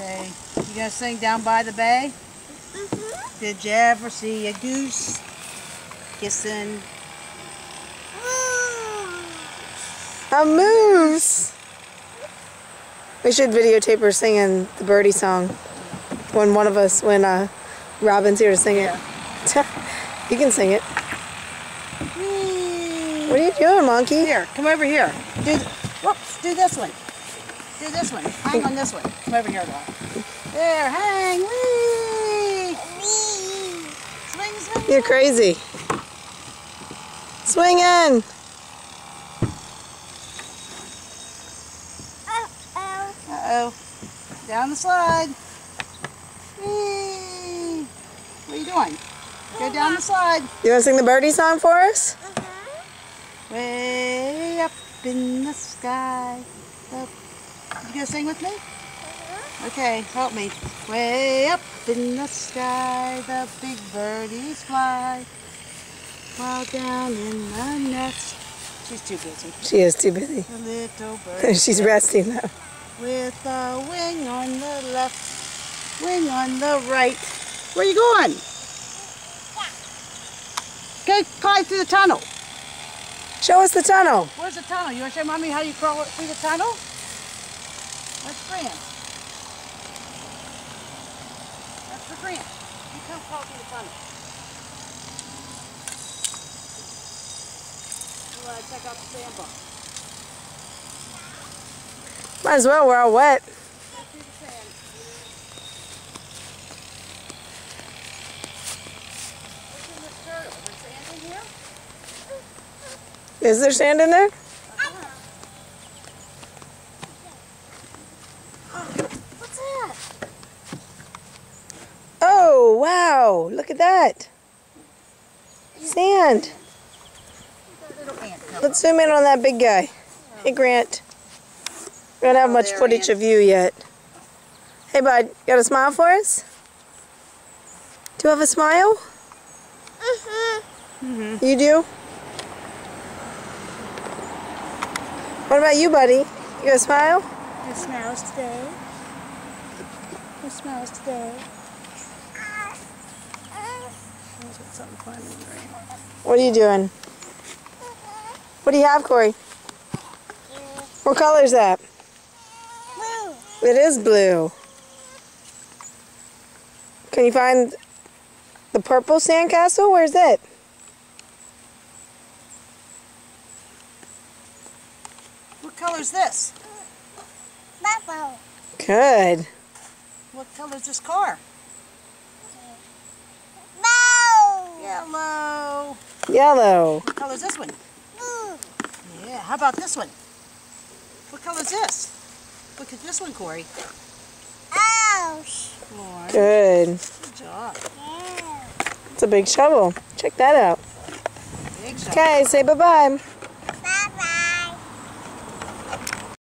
Okay. You gonna sing Down by the Bay? Did you ever see a goose kissing a moose? We should videotape her singing the birdie song when Robin's here to sing it. You can sing it. What are you doing, monkey? Here, come over here. Whoops, do this one. Do this one. Hang on this one. Come over here, girl. There, hang. Whee! Swing, swing. You're crazy. Swinging. Uh-oh. Down the slide. Whee! What are you doing? Go down the slide. You want to sing the birdie song for us? Way up in the sky. You gonna sing with me? Okay, help me. Way up in the sky, the big birdies fly. While down in the nest. She's too busy. She is too busy. The little bird. She's resting though. With a wing on the left, wing on the right. Where are you going? Go climb through the tunnel. Show us the tunnel. Where's the tunnel? You want to show Mommy how you crawl through the tunnel? That's Grant. That's for Grant. You come crawl through the tunnel. You want to check out the sandbar. Might as well, we're all wet. Through the sand. What's in this turtle? Is there sand in here? Is there sand in there? What's that? Oh, wow. Look at that. Sand. Let's zoom in on that big guy. Hey, Grant. We don't have much footage of you yet. Hey, bud. You got a smile for us? Do you have a smile? You do? What about you, buddy? You got a smile? Your smiles today. Your smiles today. Something funny, right? What are you doing? What do you have, Corey? What color is that? Blue. It is blue. Can you find the purple sandcastle? Where's it? What color is this? Purple. Good. What color is this car? Blue. Yellow. Yellow. What color is this one? Blue. Yeah, how about this one? What color is this? Look at this one, Corey. Orange. Orange. Good. Good job. Yeah. It's a big shovel. Check that out. Big job. Okay, say bye-bye.